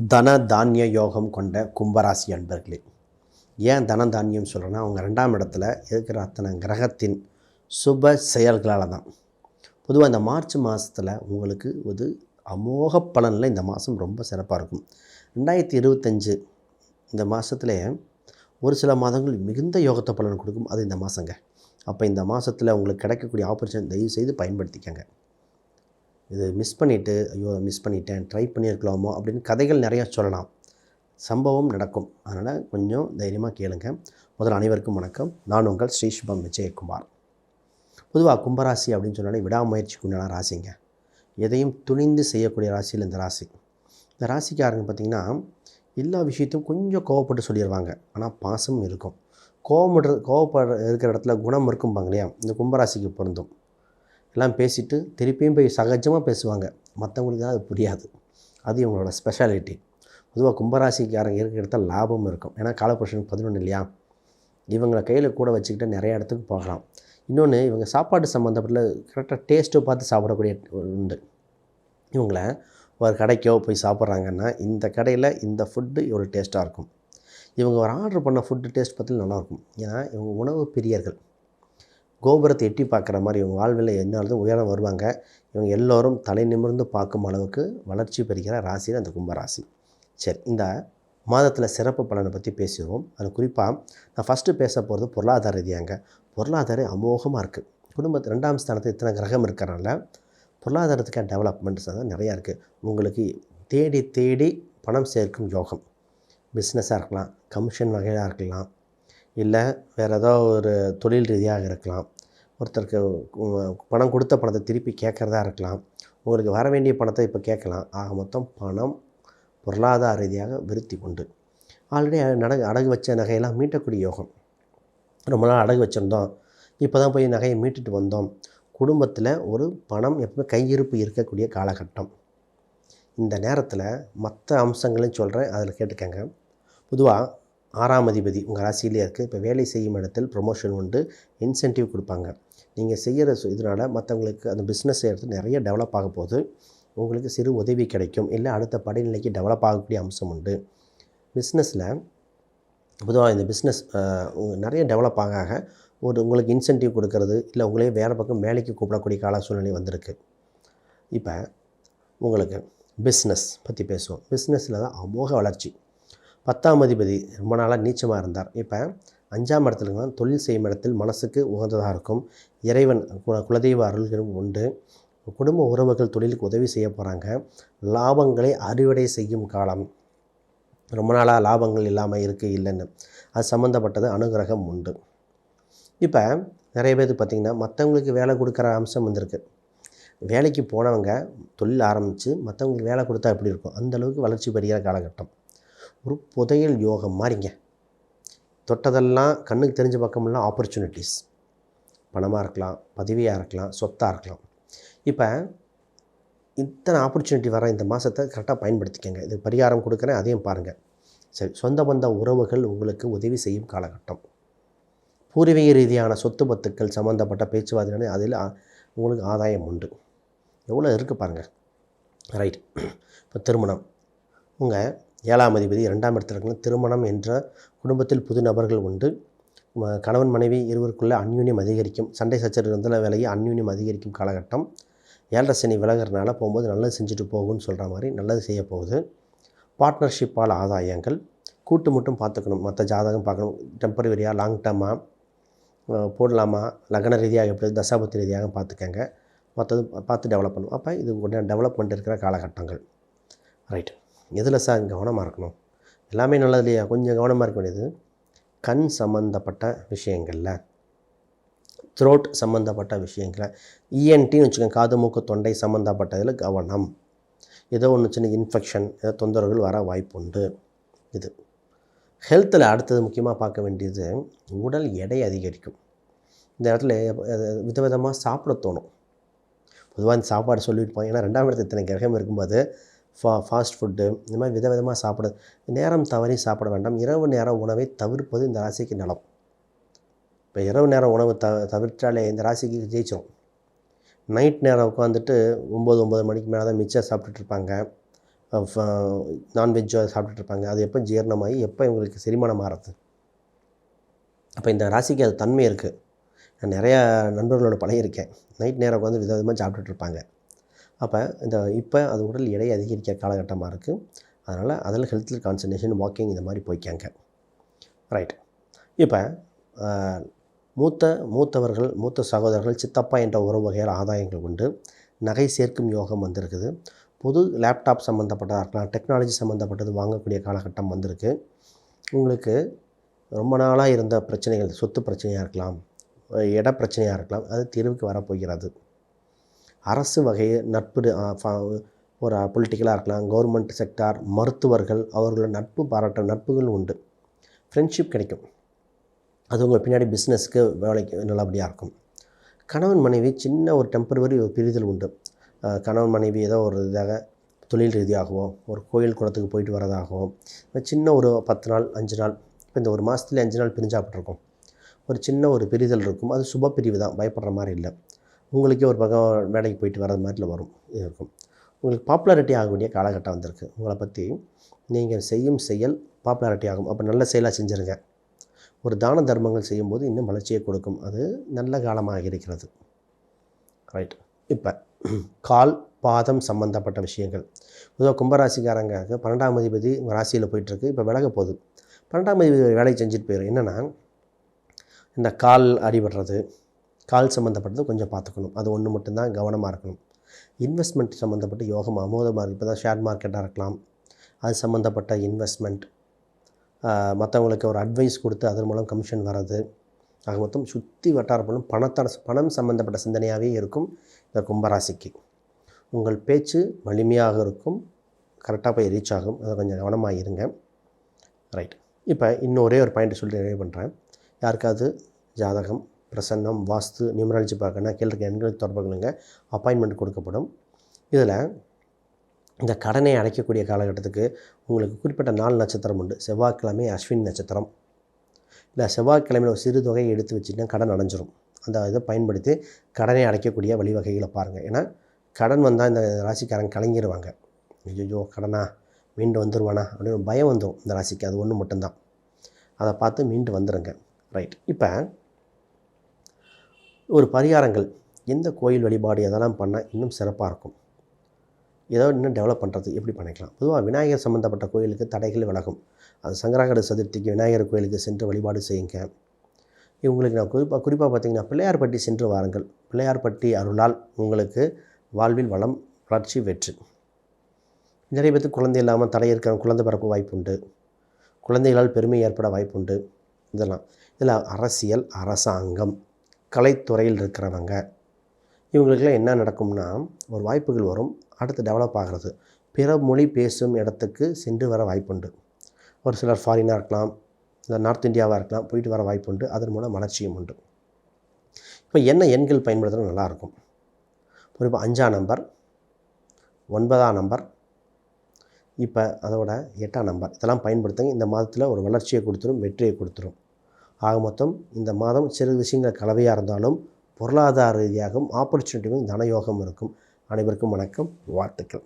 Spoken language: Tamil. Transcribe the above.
தன தானிய யோகம் கொண்ட கும்பராசி அன்பர்களே, ஏன் தன தானியம் சொல்கிறேன்னா, அவங்க 2ஆம் இடத்துல இருக்கிற அத்தனை கிரகத்தின் சுப செயல்களால் தான். பொதுவாக இந்த மார்ச் மாதத்தில் உங்களுக்கு ஒரு அமோக பலனில் இந்த மாதம் ரொம்ப சிறப்பாக இருக்கும். 2025 இந்த மாதத்துலேயே ஒரு சில மாதங்கள் மிகுந்த யோகத்தை பலன் கொடுக்கும். அது இந்த மாதங்க. அப்போ இந்த மாதத்தில் உங்களுக்கு கிடைக்கக்கூடிய ஆப்பர்ச்சுனிட்டி தயவு செய்து பயன்படுத்திக்கங்க. இது மிஸ் பண்ணிவிட்டு, ஐயோ மிஸ் பண்ணிட்டேன், ட்ரை பண்ணியிருக்கலாமோ அப்படின்னு கதைகள் நிறையா சொல்லலாம். சம்பவம் நடக்கும். அதனால் கொஞ்சம் தைரியமாக கேளுங்க. முதல்ல அனைவருக்கும் வணக்கம். நான் உங்கள் ஸ்ரீ சுபம் விஜயகுமார். பொதுவாக கும்பராசி அப்படின்னு சொன்னாலே விடாமுயற்சிக்கு உண்டான ராசிங்க. எதையும் துணிந்து செய்யக்கூடிய ராசியில் இந்த ராசி. இந்த ராசிக்காரங்க பார்த்திங்கன்னா, எல்லா விஷயத்தையும் கொஞ்சம் கோவப்பட்டு சொல்லிடுவாங்க. ஆனால் பாசம் இருக்கும். கோவப்பட இருக்கிற இடத்துல குணம் இருக்கும்பாங்க இல்லையா, இந்த கும்பராசிக்கு பொருந்தும். எல்லாம் பேசிவிட்டு திருப்பியும் போய் சகஜமாக பேசுவாங்க. மற்றவங்களுக்கு தான் அது புரியாது. அது இவங்களோட ஸ்பெஷாலிட்டி. பொதுவாக கும்பராசிக்காரங்க இருக்கிற இடத்துல லாபம் இருக்கும். ஏன்னா காலபுருஷனுக்கு 11 இல்லையா, இவங்களை கையில் கூட வச்சுக்கிட்டு நிறையா இடத்துக்கு போகலாம். இன்னொன்று, இவங்க சாப்பாடு சம்மந்தப்பட்ட கரெக்டாக டேஸ்ட்டு பார்த்து சாப்பிடக்கூடிய உண்டு. இவங்களை ஒரு கடைக்கோ போய் சாப்பிட்றாங்கன்னா, இந்த கடையில் இந்த ஃபுட்டு இவ்வளோ டேஸ்ட்டாக இருக்கும். இவங்க ஒரு ஆர்டர் பண்ண ஃபுட்டு டேஸ்ட் பார்த்து நல்லாயிருக்கும். ஏன்னா இவங்க உணவு பிரியர்கள். கோபுரத்தை எட்டி பார்க்குற மாதிரி இவங்க வாழ்வில் என்னாலும் உயரம் வருவாங்க. இவங்க எல்லோரும் தலை நிமிர்ந்து பார்க்கும் அளவுக்கு வளர்ச்சி பெறுகிற ராசியில் அந்த கும்பராசி. சரி, இந்த மாதத்தில் சிறப்பு பலனை பற்றி பேசுவோம். அது குறிப்பாக நான் ஃபஸ்ட்டு பேச போகிறது பொருளாதார ரீதியாங்க. பொருளாதாரம் அமோகமாக இருக்குது. குடும்பத்து 2ஆம் ஸ்தானத்தில் இத்தனை கிரகம் இருக்கிறனால பொருளாதாரத்துக்கான டெவலப்மெண்ட்ஸ் தான் நிறையா இருக்குது. உங்களுக்கு தேடி தேடி பணம் சேர்க்கும் யோகம். பிஸ்னஸாக இருக்கலாம், கமிஷன் வகையாக இருக்கலாம், இல்லை வேறு ஏதோ ஒரு தொழில் ரீதியாக இருக்கலாம். ஒருத்தருக்கு பணம் கொடுத்த பணத்தை திருப்பி கேட்குறதா இருக்கலாம். உங்களுக்கு வர வேண்டிய பணத்தை இப்போ கேட்கலாம். ஆக மொத்தம் பணம் பொருளாதார ரீதியாக விருத்தி உண்டு. ஆல்ரெடி அடகு வச்ச நகையெல்லாம் மீட்டக்கூடிய யோகம். ரொம்ப நாள் அடகு வச்சுருந்தோம், இப்போ தான் போய் நகையை மீட்டுட்டு வந்தோம். குடும்பத்தில் ஒரு பணம் எப்பவுமே கையிருப்பு இருக்கக்கூடிய காலகட்டம். இந்த நேரத்தில் மற்ற அம்சங்களையும் சொல்கிறேன், அதில் கேட்டுக்கங்க. பொதுவாக 6ஆம் அதிபதி உங்கள் ராசியிலே இருக்குது. இப்போ வேலை செய்யும் இடத்தில் ப்ரொமோஷன் உண்டு, இன்சென்டிவ் கொடுப்பாங்க. நீங்கள் செய்கிற இதனால் மற்றவங்களுக்கு அந்த பிஸ்னஸ் செய்கிறது நிறைய டெவலப் ஆக போகுது. உங்களுக்கு சிறு உதவி கிடைக்கும், இல்லை அடுத்த படிநிலைக்கு டெவலப் ஆகக்கூடிய அம்சம் உண்டு. பிஸ்னஸில் பொதுவாக இந்த பிஸ்னஸ் நிறைய டெவலப் ஆக உங்களுக்கு இன்சென்டிவ் கொடுக்கறது, இல்லை உங்களே வேறு பக்கம் வேலைக்கு கூப்பிடக்கூடிய கால சூழ்நிலை வந்திருக்கு. இப்போ உங்களுக்கு பிஸ்னஸ் பற்றி பேசுவோம். பிஸ்னஸில் தான் அமோக வளர்ச்சி. 10ஆம் அதிபதி ரொம்ப நாளாக நீச்சமாக இருந்தார். இப்போ 5ஆம் இடத்துல தொழில் செய்யும் இடத்தில் மனசுக்கு உகந்ததாக இருக்கும். இறைவன் குலதெய்வ அருள்களும் உண்டு. குடும்ப உறவுகள் தொழிலுக்கு உதவி செய்ய போகிறாங்க. லாபங்களை அறுவடை செய்யும் காலம். ரொம்ப நாளாக லாபங்கள் இல்லாமல் இருக்குது இல்லைன்னு, அது சம்மந்தப்பட்டது அனுகிரகம் உண்டு. இப்போ நிறைய பேர் பார்த்திங்கன்னா, மற்றவங்களுக்கு வேலை கொடுக்குற அம்சம் வந்திருக்கு. வேலைக்கு போனவங்க தொழில் ஆரம்பித்து மற்றவங்களுக்கு வேலை கொடுத்தா எப்படி இருக்கும், அந்தளவுக்கு வளர்ச்சி பெறுகிற காலகட்டம். ஒரு புதையல் யோகம் மாதிரிங்க. தொட்டதெல்லாம் கண்ணுக்கு தெரிஞ்ச பக்கமெல்லாம் ஆப்பர்ச்சுனிட்டிஸ். பணமாக இருக்கலாம், பதவியாக இருக்கலாம், சொத்தாக இருக்கலாம். இப்போ இத்தனை ஆப்பர்ச்சுனிட்டி வர இந்த மாதத்தை கரெக்டாக பயன்படுத்திக்கங்க. இது பரிகாரம் கொடுக்குறேன், அதையும் பாருங்கள். சரி, சொந்த பந்த உறவுகள் உங்களுக்கு உதவி செய்யும் காலகட்டம். பூர்வீக ரீதியான சொத்து பத்துக்கள் சம்மந்தப்பட்ட பேச்சுவார்த்தை, அதில் உங்களுக்கு ஆதாயம் உண்டு. எவ்வளோ இருக்குது பாருங்கள். ரைட். இப்போ திருமணம், உங்கள் 7ஆம் அதிபதி 2ஆம் இடத்துல இருக்கலாம். திருமணம் என்ற குடும்பத்தில் புது நபர்கள் உண்டு. கணவன் மனைவி இருவருக்குள்ளே அந்யூன்யம் அதிகரிக்கும். சண்டை சச்சரவு இருந்த வேலையை அந்யூன்யம் அதிகரிக்கும் காலகட்டம். 7.5 சனி விலகிறனால போகும்போது நல்லது செஞ்சுட்டு போகும்னு சொல்கிற மாதிரி நல்லது செய்ய போகுது. பார்ட்னர்ஷிப்பால் ஆதாயங்கள். கூட்டு மட்டும் பார்த்துக்கணும், மற்ற ஜாதகம் பார்க்கணும். டெம்பரவரியாக லாங் டேர்மாக போடலாமா, லக்ன ரீதியாக எப்படி, தசாபத்தி ரீதியாக பார்த்துக்கங்க. மற்றது பார்த்து டெவலப் பண்ணணும். அப்போ இது உடனே டெவலப்மெண்ட் இருக்கிற காலகட்டங்கள். ரைட். எதில் சார் கவனமாக இருக்கணும்? எல்லாமே நல்லது இல்லையா, கொஞ்சம் கவனமாக இருக்க வேண்டியது கண் சம்மந்தப்பட்ட விஷயங்களில், த்ரோட் சம்மந்தப்பட்ட விஷயங்களில், இஎன்டின்னு வச்சுக்கோங்க, காது மூக்கு தொண்டை சம்மந்தப்பட்டதில் கவனம். ஏதோ ஒன்று சின்ன இன்ஃபெக்ஷன், ஏதோ தொந்தரவுகள் வர வாய்ப்பு உண்டு. இது ஹெல்த்தில் அடுத்தது முக்கியமாக பார்க்க வேண்டியது உடல் எடை அதிகரிக்கும். இந்த இடத்துல விதவிதமாக சாப்பிட தோணும். பொதுவாக இந்த சாப்பாடு சொல்லியிருப்போம். ஏன்னா 2ஆம் இடத்துல இத்தனை கிரகம் இருக்கும்போது ஃபாஸ்ட் ஃபுட்டு இந்த மாதிரி விதவிதமாக சாப்பிட, நேரம் தவறி சாப்பிட வேண்டாம். இரவு நேர உணவை தவிர்ப்பது இந்த ராசிக்கு நலம். இப்போ இரவு நேர உணவு தவிர்த்தாலே இந்த ராசிக்கு ஜெயிச்சிடும். நைட் நேரம் உட்காந்துட்டு 9 மணிக்கு மேலே தான் மிச்சம் சாப்பிட்டுட்ருப்பாங்க. நான்வெஜ்ஜோ சாப்பிட்டுட்டு இருப்பாங்க. அது எப்போ ஜீரணமாகி எப்போ இவங்களுக்கு செரிமானம் ஆகிறது? அப்போ இந்த ராசிக்கு அது தன்மை இருக்குது. நான் நிறையா நண்பர்களோட பழகியிருக்கேன். நைட் நேரம் உட்காந்து விதவிதமாக சாப்பிட்டுட்டு இருப்பாங்க. அப்போ இப்போ அது உடல் எடை அதிகரிக்க காலகட்டமாக இருக்குது. அதனால் அதில் ஹெல்த்தில் கான்சன்ட்ரேஷன், வாக்கிங் இந்த மாதிரி போய்க்காங்க. ரைட். இப்போ மூத்த சகோதரர்கள், சித்தப்பா என்ற உறவு வகையான ஆதாயங்கள் உண்டு. நகை சேர்க்கும் யோகம் வந்திருக்குது. புது லேப்டாப் சம்மந்தப்பட்டதாக இருக்கலாம், டெக்னாலஜி சம்மந்தப்பட்டது வாங்கக்கூடிய காலகட்டம் வந்திருக்கு. உங்களுக்கு ரொம்ப நாளாக இருந்த பிரச்சனைகள், சொத்து பிரச்சனையாக இருக்கலாம், இட பிரச்சனையாக இருக்கலாம், அது தீர்வுக்கு வரப்போகிறது. அரசு வகை நட்பு, ஒரு பொலிட்டிக்கலாக இருக்கலாம், கவர்மெண்ட் செக்டார், மருத்துவர்கள், அவர்களோட நட்பு பாராட்ட நட்புகள் உண்டு. ஃப்ரெண்ட்ஷிப் கிடைக்கும். அது உங்கள் பின்னாடி பிஸ்னஸ்க்கு வேலைக்கு நல்லபடியாக இருக்கும். கணவன் மனைவி சின்ன ஒரு டெம்பரவரி ஒரு பிரிதல் உண்டு. கணவன் மனைவி ஏதோ ஒரு இதாக தொழில் ரீதியாகவோ, ஒரு கோயில் குளத்துக்கு போயிட்டு வரதாகவோ, சின்ன ஒரு 10 நாள் 5 நாள், இப்போ இந்த ஒரு மாதத்துலேயே 5 நாள் பிரிஞ்சாப்பிட்ருக்கோம். ஒரு சின்ன ஒரு பிரிதல் இருக்கும். அது சுப பிரிவு தான், பயப்படுற மாதிரி இல்லை. உங்களுக்கே ஒரு பக்கம் வேலைக்கு போயிட்டு வர்றது மாதிரில வரும் இருக்கும். உங்களுக்கு பாப்புலாரிட்டி ஆகக்கூடிய காலகட்டம் வந்திருக்கு. உங்களை பற்றி நீங்கள் செய்யும் செயல் பாப்புலாரிட்டி ஆகும். அப்போ நல்ல செயலாக செஞ்சுருங்க. ஒரு தான தர்மங்கள் செய்யும்போது இன்னும் வளர்ச்சியை கொடுக்கும். அது நல்ல காலமாக இருக்கிறது. ரைட். இப்போ கால் பாதம் சம்மந்தப்பட்ட விஷயங்கள், பொதுவாக கும்பராசிக்காரங்க 12ஆம் அதிபதி உங்கள் ராசியில் போயிட்டுருக்கு. இப்போ விலக போகுது. 12ஆம் அதிபதி வேலையை செஞ்சுட்டு போயிடும். என்னென்னா, இந்த கால் அடிபடுறது, கால் சம்மந்தப்பட்டது கொஞ்சம் பார்த்துக்கணும். அது ஒன்று மட்டும்தான் கவனமாக இருக்கணும். இன்வெஸ்ட்மெண்ட் சம்மந்தப்பட்ட யோகம் அமோதமாக இருக்குது. இப்போ தான் ஷேர் மார்க்கெட்டாக இருக்கலாம், அது சம்மந்தப்பட்ட இன்வெஸ்ட்மெண்ட், மற்றவங்களுக்கு ஒரு அட்வைஸ் கொடுத்து அதன் மூலம் கமிஷன் வர்றது, ஆக மொத்தம் சுற்றி வட்டார பணம் சம்மந்தப்பட்ட சிந்தனையாகவே இருக்கும் இந்த கும்பராசிக்கு. உங்கள் பேச்சு வலிமையாக இருக்கும், கரெக்டாக போய் ரீச் ஆகும். அதை கொஞ்சம் கவனமாக இருங்க. ரைட். இப்போ இன்னும் ஒரே ஒரு பாயிண்ட் சொல்லி நிறைவு பண்ணுறேன். யாருக்காவது ஜாதகம், பிரசன்னம், வாஸ்து, நியூமராலஜி பார்க்கணுன்னா கீழே இருக்க எண்களுக்கு தொடர்பு கொள்ளுங்க. அப்பாயின்மெண்ட் கொடுக்கப்படும். இதில் இந்த கடனை அடைக்கக்கூடிய காலகட்டத்துக்கு உங்களுக்கு குறிப்பிட்ட 4 நட்சத்திரம் உண்டு. செவ்வாய்க்கிழமை அஸ்வினி நட்சத்திரம். இல்லை செவ்வாய்க்கிழமையில் ஒரு சிறு தொகையை எடுத்து வச்சுட்டிங்கன்னா கடன் அடைஞ்சிரும். அந்த இதை பயன்படுத்தி கடனை அடைக்கக்கூடிய வழிவகைகளை பாருங்கள். ஏன்னா கடன் வந்தால் இந்த ராசிக்காரங்க கலங்கிடுவாங்க. ஐயோ கடனா, மீண்டு வந்துடுவானா அப்படின்னு பயம் வந்துடும் இந்த ராசிக்கு. அது ஒன்று மட்டும்தான். அதை பார்த்து மீண்டு வந்துடுங்க. ரைட். இப்போ ஒரு பரிகாரங்கள், எந்த கோயில் வழிபாடு எதெல்லாம் பண்ணால் இன்னும் சிறப்பாக இருக்கும், ஏதோ இன்னும் டெவலப் பண்ணுறது எப்படி பண்ணிக்கலாம். பொதுவாக விநாயகர் சம்மந்தப்பட்ட கோயிலுக்கு தடைகள் விலகும். அது சங்கராகர சதுர்த்திக்கு விநாயகர் கோயிலுக்கு சென்று வழிபாடு செய்யுங்க. இவங்களுக்கு நான் குறிப்பாக பார்த்திங்கன்னா பிள்ளையார்பட்டி சென்று வாருங்கள். பிள்ளையார்பட்டி அருளால் உங்களுக்கு வாழ்வில் வளம், வளர்ச்சி, வெற்றி. நிறைய பேருக்கு குழந்தை இல்லாமல் தடை இருக்கிற குழந்தை பிறப்பு வாய்ப்புண்டு. குழந்தைகளால் பெருமை ஏற்பட வாய்ப்புண்டு. இதில் அரசியல், அரசாங்கம், கலைத்துறையில் இருக்கிறவங்க, இவங்களுக்கெல்லாம் என்ன நடக்கும்னா ஒரு வாய்ப்புகள் வரும். அடுத்து டெவலப் ஆகிறது. பிற மொழி பேசும் இடத்துக்கு சென்று வர வாய்ப்புண்டு. ஒரு சிலர் ஃபாரினாக இருக்கலாம், இல்லை நார்த் இந்தியாவாக இருக்கலாம், போயிட்டு வர வாய்ப்புண்டு. அதன் மூலம் வளர்ச்சியும் உண்டு. இப்போ என்ன எண்கள் பயன்படுத்துகிறது நல்லாயிருக்கும். குறிப்பாக 5ஆம் நம்பர், 9ஆம் நம்பர், இப்போ அதோட 8ஆம் நம்பர், இதெல்லாம் பயன்படுத்துங்க. இந்த மாதத்தில் ஒரு வளர்ச்சியை கொடுத்துரும், வெற்றியை கொடுத்துரும். ஆக மொத்தம் இந்த மாதம் சிறு விஷயங்கள் கலவையாக இருந்தாலும் பொருளாதார ரீதியாகவும் ஆப்பர்ச்சுனிட்டியும் தனயோகம் இருக்கும். அனைவருக்கும் வணக்கம், வாழ்த்துக்கள்.